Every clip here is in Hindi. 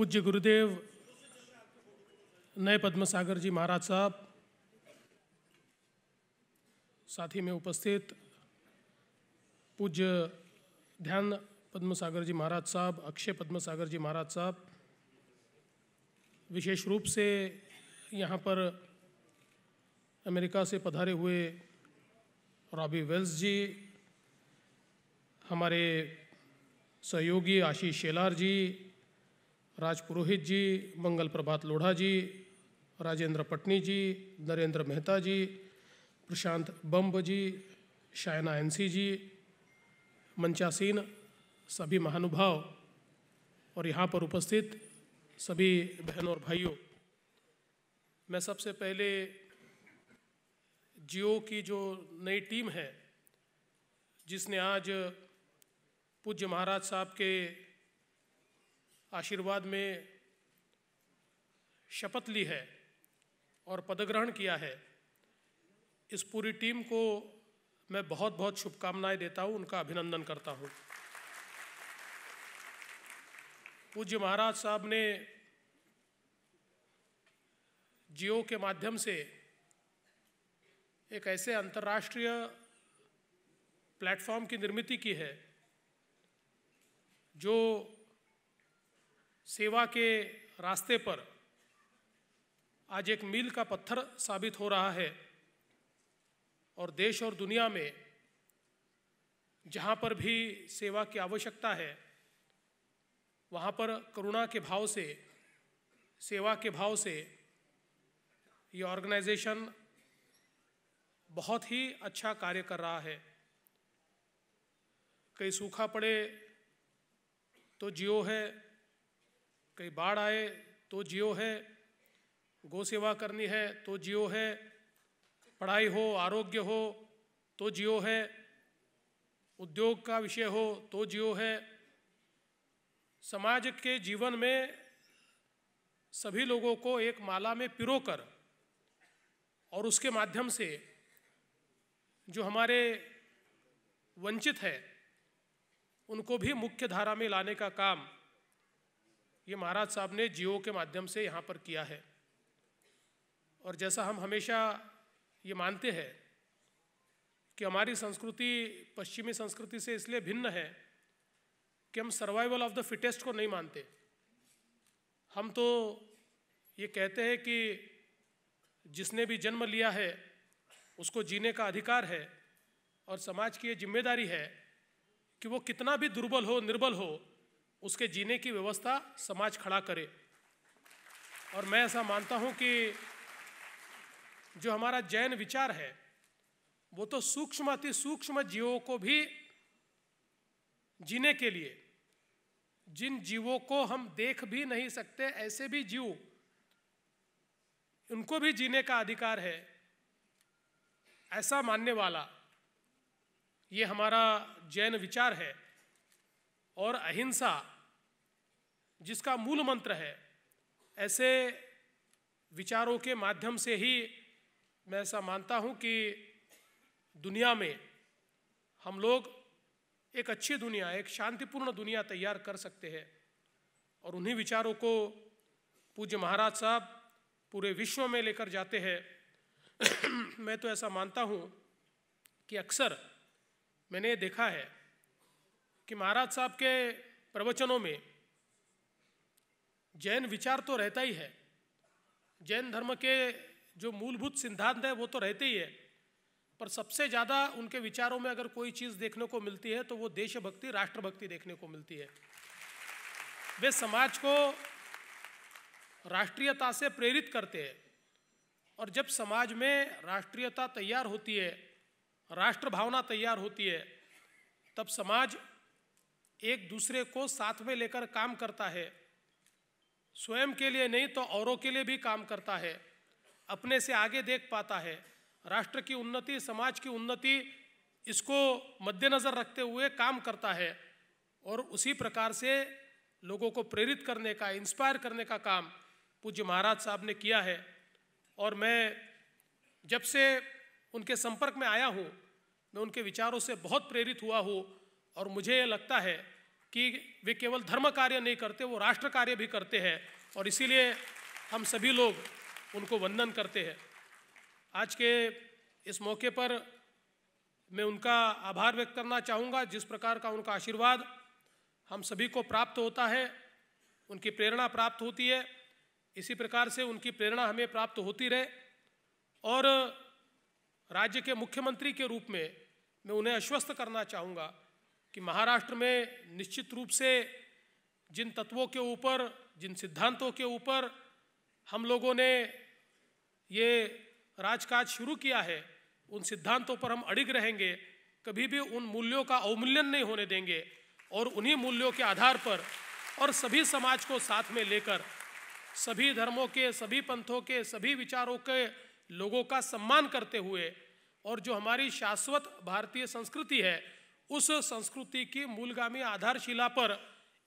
पूज्य गुरुदेव नए पद्मसागर जी महाराज साहब, साथ ही में उपस्थित पूज्य ध्यान पद्मसागर जी महाराज साहब, अक्षय पद्मसागर जी महाराज साहब, विशेष रूप से यहाँ पर अमेरिका से पधारे हुए रॉबी वेल्स जी, हमारे सहयोगी आशीष शेलार जी, राज पुरोहित जी, मंगल प्रभात लोढ़ा जी, राजेंद्र पटनी जी, नरेंद्र मेहता जी, प्रशांत बम्ब जी, शायना एनसी जी, मंचासीन सभी महानुभाव और यहाँ पर उपस्थित सभी बहनों और भाइयों, मैं सबसे पहले जियो की जो नई टीम है जिसने आज पूज्य महाराज साहब के आशीर्वाद में शपथ ली है और पदग्रहण किया है, इस पूरी टीम को मैं बहुत बहुत शुभकामनाएं देता हूं, उनका अभिनंदन करता हूं। पूज्य महाराज साहब ने जियो के माध्यम से एक ऐसे अंतर्राष्ट्रीय प्लेटफॉर्म की निर्मित की है जो सेवा के रास्ते पर आज एक मील का पत्थर साबित हो रहा है और देश और दुनिया में जहाँ पर भी सेवा की आवश्यकता है वहाँ पर करुणा के भाव से, सेवा के भाव से ये ऑर्गेनाइजेशन बहुत ही अच्छा कार्य कर रहा है। कहीं सूखा पड़े तो जियो है, कहीं बाढ़ आए तो जियो है, गौ सेवा करनी है तो जियो है, पढ़ाई हो, आरोग्य हो तो जियो है, उद्योग का विषय हो तो जियो है। समाज के जीवन में सभी लोगों को एक माला में पिरोकर और उसके माध्यम से जो हमारे वंचित है उनको भी मुख्य धारा में लाने का काम ये महाराज साहब ने जियो के माध्यम से यहाँ पर किया है। और जैसा हम हमेशा ये मानते हैं कि हमारी संस्कृति पश्चिमी संस्कृति से इसलिए भिन्न है कि हम सर्वाइवल ऑफ द फिटेस्ट को नहीं मानते। हम तो ये कहते हैं कि जिसने भी जन्म लिया है उसको जीने का अधिकार है और समाज की ये जिम्मेदारी है कि वो कितना भी दुर्बल हो, निर्बल हो, उसके जीने की व्यवस्था समाज खड़ा करे। और मैं ऐसा मानता हूँ कि जो हमारा जैन विचार है वो तो सूक्ष्म अति सूक्ष्म जीवों को भी जीने के लिए, जिन जीवों को हम देख भी नहीं सकते ऐसे भी जीव, उनको भी जीने का अधिकार है, ऐसा मानने वाला ये हमारा जैन विचार है। और अहिंसा जिसका मूल मंत्र है, ऐसे विचारों के माध्यम से ही मैं ऐसा मानता हूँ कि दुनिया में हम लोग एक अच्छी दुनिया, एक शांतिपूर्ण दुनिया तैयार कर सकते हैं। और उन्हीं विचारों को पूज्य महाराज साहब पूरे विश्व में लेकर जाते हैं। मैं तो ऐसा मानता हूँ कि अक्सर मैंने ये देखा है कि महाराज साहब के प्रवचनों में जैन विचार तो रहता ही है, जैन धर्म के जो मूलभूत सिद्धांत है वो तो रहते ही है, पर सबसे ज़्यादा उनके विचारों में अगर कोई चीज़ देखने को मिलती है तो वो देशभक्ति, राष्ट्रभक्ति देखने को मिलती है। वे समाज को राष्ट्रीयता से प्रेरित करते हैं और जब समाज में राष्ट्रीयता तैयार होती है, राष्ट्र भावना तैयार होती है, तब समाज एक दूसरे को साथ में लेकर काम करता है। स्वयं के लिए नहीं तो औरों के लिए भी काम करता है, अपने से आगे देख पाता है। राष्ट्र की उन्नति, समाज की उन्नति, इसको मद्देनज़र रखते हुए काम करता है और उसी प्रकार से लोगों को प्रेरित करने का, इंस्पायर करने का काम पूज्य महाराज साहब ने किया है। और मैं जब से उनके संपर्क में आया हूँ, मैं उनके विचारों से बहुत प्रेरित हुआ हूँ और मुझे ये लगता है कि वे केवल धर्म कार्य नहीं करते, वो राष्ट्र कार्य भी करते हैं, और इसीलिए हम सभी लोग उनको वंदन करते हैं। आज के इस मौके पर मैं उनका आभार व्यक्त करना चाहूँगा। जिस प्रकार का उनका आशीर्वाद हम सभी को प्राप्त होता है, उनकी प्रेरणा प्राप्त होती है, इसी प्रकार से उनकी प्रेरणा हमें प्राप्त होती रहे। और राज्य के मुख्यमंत्री के रूप में मैं उन्हें आश्वस्त करना चाहूँगा कि महाराष्ट्र में निश्चित रूप से जिन तत्वों के ऊपर, जिन सिद्धांतों के ऊपर हम लोगों ने ये राजकाज शुरू किया है, उन सिद्धांतों पर हम अडिग रहेंगे, कभी भी उन मूल्यों का अवमूल्यन नहीं होने देंगे, और उन्हीं मूल्यों के आधार पर और सभी समाज को साथ में लेकर, सभी धर्मों के, सभी पंथों के, सभी विचारों के लोगों का सम्मान करते हुए, और जो हमारी शाश्वत भारतीय संस्कृति है, उस संस्कृति की मूलगामी आधारशिला पर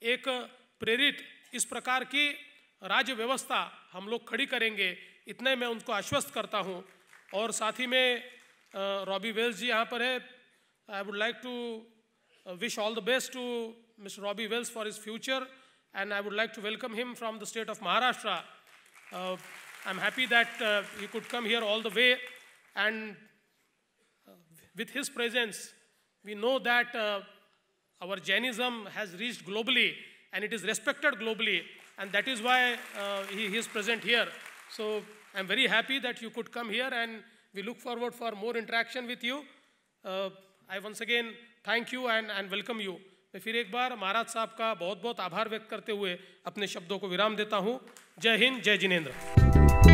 एक प्रेरित इस प्रकार की राज्य व्यवस्था हम लोग खड़ी करेंगे, इतने मैं उनको आश्वस्त करता हूँ। और साथ ही में रॉबी वेल्स जी यहाँ पर है। I would like to wish all the best to mister Robbie Wales for his future, and I would like to welcome him from the state of Maharashtra. I'm happy that he could come here all the way, and with his presence, we know that our Jainism has reached globally, and it is respected globally, and that is why he is present here. So I'm very happy that you could come here, and we look forward for more interaction with you. I once again thank you and welcome you. मैं फिर एक बार महाराज साहब का बहुत बहुत आभार व्यक्त करते हुए अपने शब्दों को विराम देता हूँ। जय हिंद, जय जिनेंद्र।